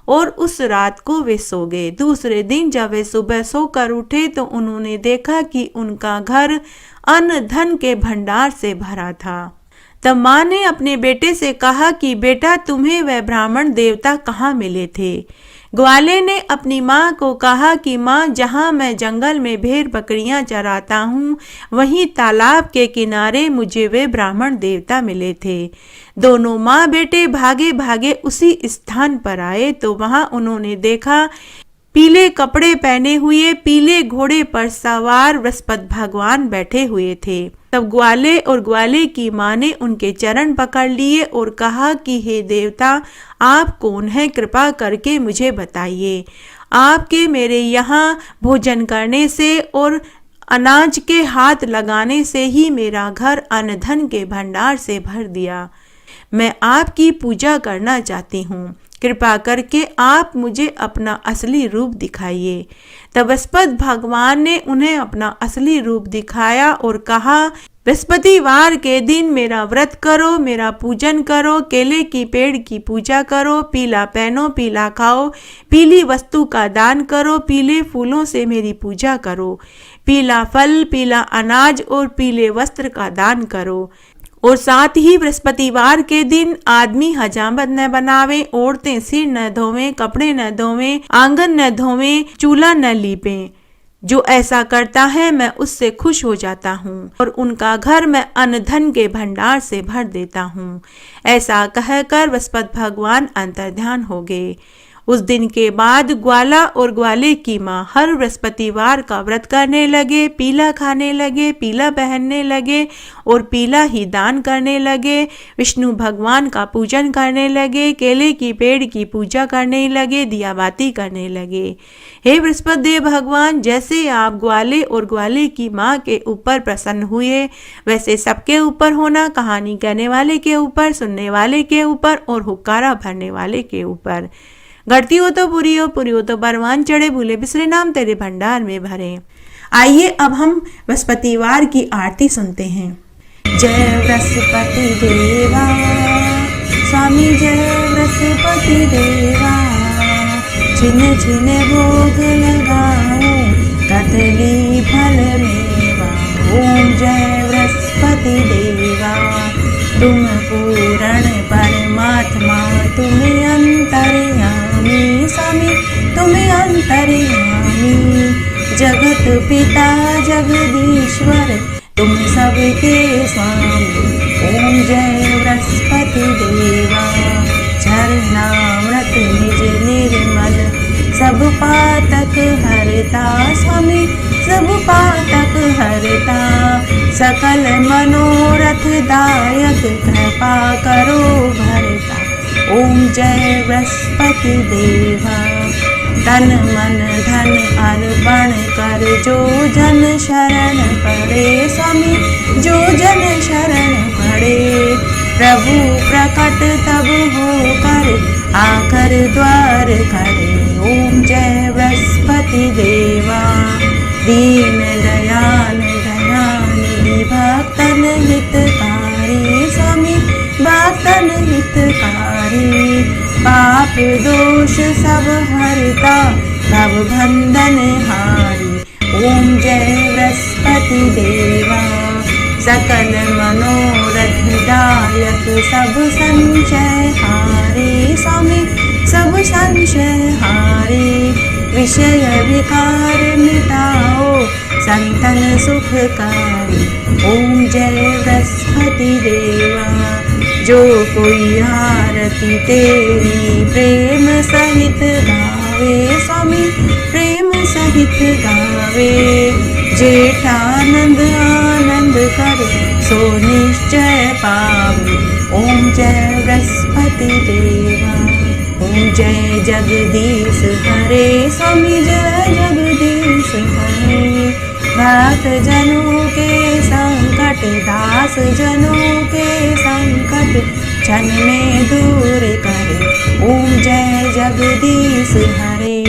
Speaker 1: और उस रात को वे सो गए। दूसरे दिन जब वे सुबह सोकर उठे तो उन्होंने देखा कि उनका घर अन्न धन के भंडार से भरा था। तब माँ ने अपने बेटे से कहा कि बेटा, तुम्हें वह ब्राह्मण देवता कहाँ मिले थे। ग्वाले ने अपनी माँ को कहा कि माँ, जहाँ मैं जंगल में भेड़ बकरियां चराता हूँ, वहीं तालाब के किनारे मुझे वे ब्राह्मण देवता मिले थे। दोनों माँ बेटे भागे भागे उसी स्थान पर आए तो वहाँ उन्होंने देखा पीले कपड़े पहने हुए पीले घोड़े पर सवार बृहस्पति भगवान बैठे हुए थे। तब ग्वाले और ग्वाले की माँ ने उनके चरण पकड़ लिए और कहा कि हे देवता, आप कौन हैं? कृपा करके मुझे बताइए। आपके मेरे यहाँ भोजन करने से और अनाज के हाथ लगाने से ही मेरा घर अन्न धन के भंडार से भर दिया। मैं आपकी पूजा करना चाहती हूँ। कृपा करके आप मुझे अपना असली रूप दिखाइए। तब बृहस्पति भगवान ने उन्हें अपना असली रूप दिखाया और कहा, बृहस्पतिवार के दिन मेरा व्रत करो, मेरा पूजन करो, केले की पेड़ की पूजा करो, पीला पहनो, पीला खाओ, पीली वस्तु का दान करो, पीले फूलों से मेरी पूजा करो, पीला फल, पीला अनाज और पीले वस्त्र का दान करो। और साथ ही बृहस्पतिवार के दिन आदमी हजामत न बनावे, औरतें सिर न धोवें, कपड़े न धोवें, आंगन न धोवें, चूल्हा न लीपें। जो ऐसा करता है मैं उससे खुश हो जाता हूँ और उनका घर मैं अन्न धन के भंडार से भर देता हूँ। ऐसा कहकर बृहस्पति भगवान अंतर्ध्यान हो गए। उस दिन के बाद ग्वाला और ग्वाले की माँ हर बृहस्पतिवार का व्रत करने लगे, पीला खाने लगे, पीला पहनने लगे और पीला ही दान करने लगे। विष्णु भगवान का पूजन करने लगे, केले की पेड़ की पूजा करने लगे, दिया बाती करने लगे। हे बृहस्पति देव भगवान, जैसे आप ग्वाले और ग्वाले की माँ के ऊपर प्रसन्न हुए, वैसे सबके ऊपर होना, कहानी कहने वाले के ऊपर, सुनने वाले के ऊपर और हुक्कारा भरने वाले के ऊपर। घटती हो तो पूरी हो तो परवान चढ़े, भूले बिसरे नाम तेरे भंडार में भरे। आइए अब हम बृहस्पतिवार की आरती सुनते हैं। जय बृहस्पति देवा स्वामी, जय बृहस्पति देवा, छिन छिन भोग लगाओ, कदली फल मेवा। ओम जय बृहस्पति देवा, तुम पूर्ण परमात्मा, तुम अंतर्यामी स्वामी, तुम अंतर्यामी। जगत पिता जगदीश्वर, तुम सबके स्वामी। ओम जय बृहस्पति देवा, झरनामृत निज निर्मल, सब पातक हरता स्वामी, सब पातक हरता। सकल मनोरथ दायक, कृपा करो भरता। ओम जय बृहस्पति देवा, तन मन धन अर्पण कर, जो जन शरण पड़े स्वामी, जो जन शरण पड़े। प्रभु प्रकट तब होकर, आकर द्वार खड़े। ओम जय बृहस्पति देवा, दीन दयाल दयानिधि, भक्तन हितकारी स्वामी, भक्तन हितकारी। पाप दोष सब हरता, भव बंधन हारी। ओम जय बृहस्पति देवा, सकल मनोरथ दायक, सब संशय हारी स्वामी, सब संशय हारी। विषय विकार मिटाओ, संतन सुखकारी। ओम जय बृहस्पति देवा, जो कोई आरती तेरी प्रेम सहित गावे स्वामी, प्रेम सहित गावे। जेठानंद आनंद करे, सो निश्चय पावे। ओम जय बृहस्पति देवा, ओम जय जगदीश हरे स्वामी, जय जगदीश हरे। भक्त जनों के संकट, दास जनों के संकट, क्षण में दूर करे। ओम जय जगदीश हरे,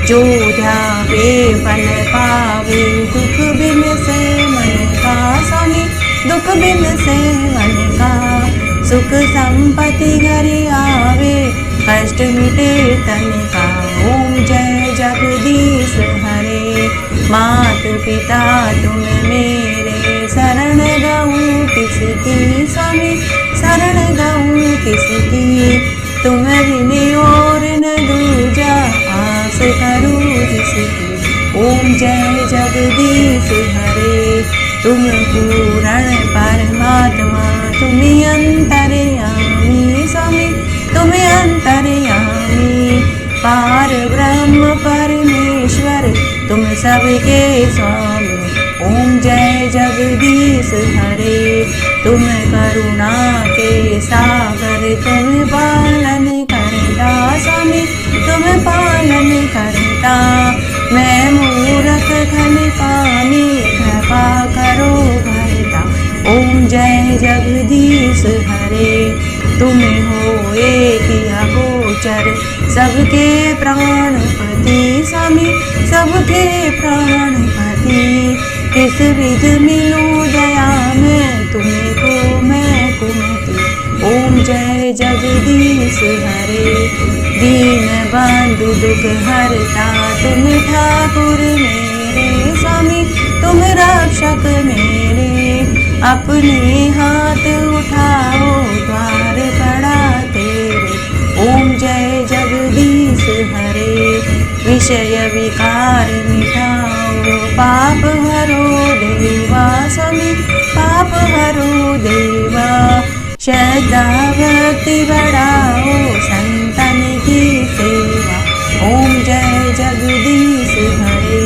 Speaker 1: जो ध्यावे फल पावे, दुख बिन से मन का स्वामी, दुख बिन से मन का। सुख संपत्ति घर आवे, कष्ट मिटे तन का। ओम जय जगदीश हरे, मात पिता तुम मेरे, शरण गऊँ किसकी स्वामी, शरण गऊँ किसकी। तुम बिन और न दूजा, आस करूँ जिसकी। ओम जय जगदीश हरे, तुम पूर्ण परमात्मा, तुम अंतर्यामी स्वामी, तुम अंतर्यामी। पार ब्रह्म परम सबके स्वामी। ओम जय जगदीश हरे, तुम करुणा के सागर, तुम पालन करता स्वामी, तुम पालन करता। मैं मूरख खन कामी, कृपा करो भरता। ओम जय जगदीश हरे, तुम हो एक अगोचर, सबके प्राणपति स्वामी, सबके प्राणपति। किस विध मिलूं दया में तुमको मैं कुमति। ओम जय जगदीश हरे, दीन बंधु दुख हरता, तुम ठाकुर मेरे स्वामी, तुम रक्षक मेरे। अपने हाथ उठाओ, द्वार पड़ा तेरे। ओम जय जगदीश हरे, विषय विकार मिटाओ, पाप हरो देवा स्वामी, पाप हरो देवा। श्रद्धा भक्ति बढ़ाओ, संतन की सेवा। ओम जय जगदीश हरे,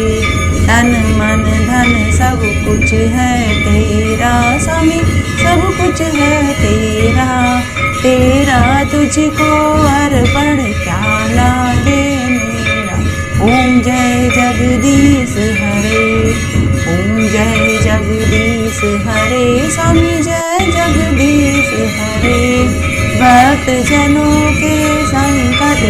Speaker 1: तन मन धन सब कुछ है तेरा स्वामी, सब कुछ है तेरा। तेरा तुझको अर्पण क्या लागे मेरा। ओम जय जगदीश हरे, ओम जय जगदीश हरे स्वामी, जय जगदीश हरे। भक्त जनों के संकट,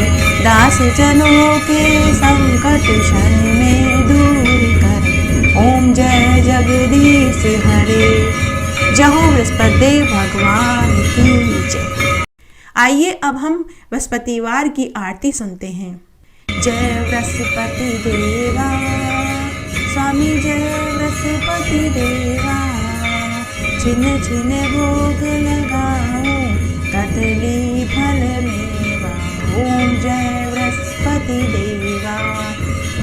Speaker 1: दास जनों के संकट क्षण में दूर करे। ओम जय जगदीश हरे। जहो बृहस्पति भगवान की जय। आइए अब हम बृहस्पतिवार की आरती सुनते हैं। जय बृहस्पति देवा स्वामी, जय बृहस्पति देवा। छिन छिन भोग लगाऊं, कदली फल मेवा। ओम जय बृहस्पति देवा,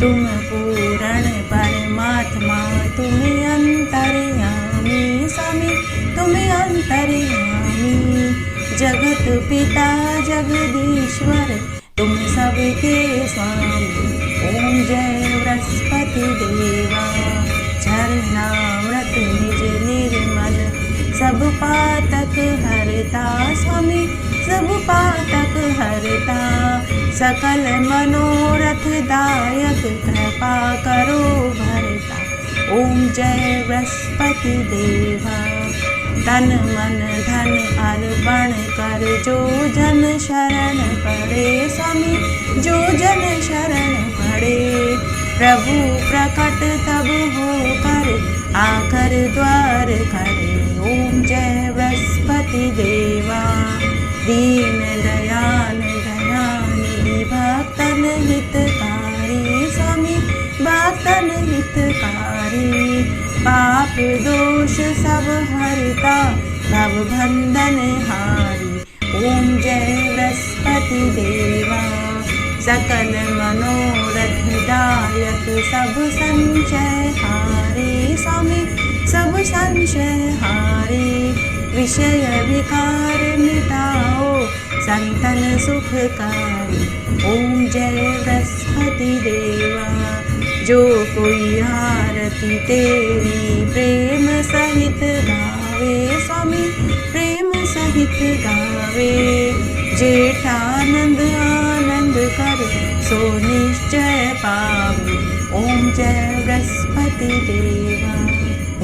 Speaker 1: तुम पूर्ण परमात्मा, तुम अंतर्यामी स्वामी, तुम अंतर्यामी। जगत पिता जगदीश्वर, तुम सबके स्वामी। ओम जय बृहस्पति देवा, झरनामृत निज निर्मल, सब पातक हरता स्वामी, सब पातक हरता। सकल मनोरथ दायक, कृपा करो भरता। ओम जय बृहस्पति देवा, तन मन धन अर्पण कर, जो जन शरण पड़े स्वामी, जो जन शरण पड़े। प्रभु प्रकट तब होकर, आकर द्वार खड़े। ओम जय बृहस्पति देवा, दीन दयाल दयानिधि, भक्तन हितकारी स्वामी, भक्तन हितकारी। पाप दोष सब हरता, भव बंधन हारी। ओम जय बृहस्पति देवा, सकल मनोरथ दायक, सब संशय हारे स्वामी, सब संशय हारे। विषय विकार मिटाओ, संतन सुखकारी। ओम जय बृहस्पति देवा, जो कोई आरती तेरी प्रेम सहित गावे स्वामी, प्रेम सहित गावे। जेठानंद आनंद कर, सो निश्चय पावे। ओम जय बृहस्पति देवा,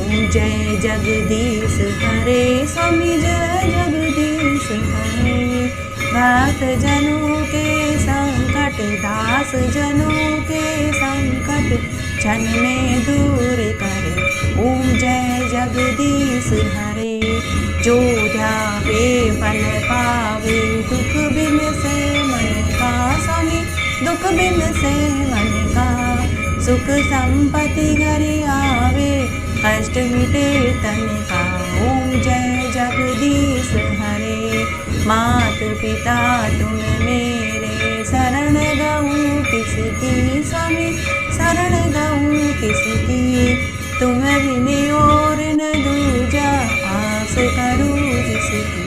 Speaker 1: ओम जय जगदीश हरे स्वामी, जय जगदीश हरे। भक्त जनों के संकट, दास जनों के संकट क्षण में दूर करे। ओम जय जगदीश हरे, जो ध्यावे फल पावे, दुख बिन से मन का स्वामी, दुख बिन से मन का। सुख संपत्ति घर आवे, कष्ट मिटे तन का। ओम जय जगदीश हरे, मात पिता तुम मेरे, शरण गऊँ किसकी स्वामी, शरण गऊँ किसकी। तुम बिन और न दूजा, आस करूँ जिसकी।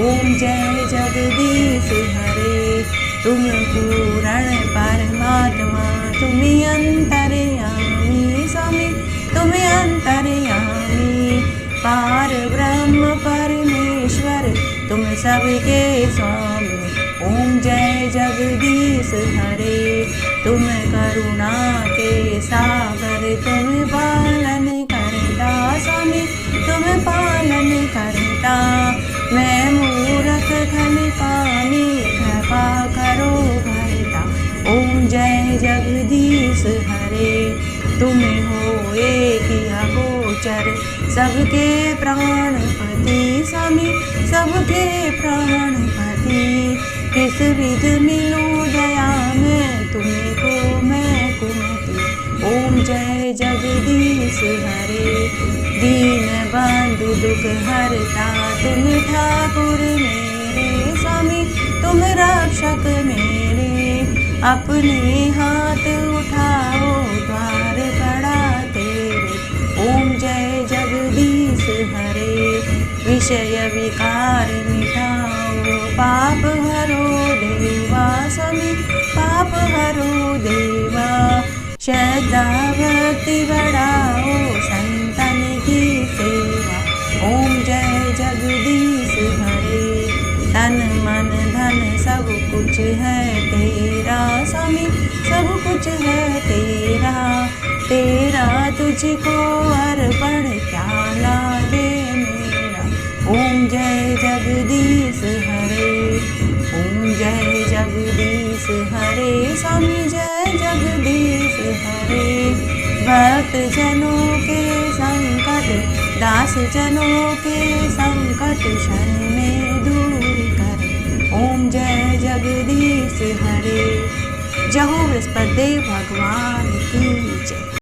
Speaker 1: ओम जय जगदीश हरे, तुम पूर्ण परमात्मा, तुम अंतर्यामी स्वामी तुम अंतर्यामी, पार ब्रह्म परमेश्वर तुम सबके स्वामी। ओम जय जगदीश हरे, तुम करुणा के सागर तुम पालन करता स्वामी तुम पालन करता। मैं मूरख खल पानी कृपा करो भरता। ओम जय जगदीश हरे, तुम हो एक अगोचर सबके प्राणपति स्वामी सबके प्राणपति। किस विध मिलूं दया में तुमको मैं कुमति। ओम जय जगदीश हरे, दीन बंधु दुख हरता तुम ठाकुर मेरे स्वामी तुम रक्षक मेरे। अपने हाथ उठाओ द्वार पड़ा तेरे। ओम जय जगदीश हरे, विषय विकार मिटाओ पाप हरो देवा स्वामी पाप हरो देवा। श्रद्धा भक्ति बढ़ाओ संतन की सेवा। ओम जय जगदीश हरे, तन मन धन सब कुछ है तेरा स्वामी सब कुछ है तेरा। तेरा तुझको अर्पण क्या लागे मेरा। ओम जय जगदीश हरे, ओम जय जगदीश हरे स्वामी जय जगदीश हरे। भक्त जनों के संकट दास जनों के संकट क्षण में दूर करे। ओम जय जगदीश हरे। जय हो बृहस्पति देव भगवान की जय।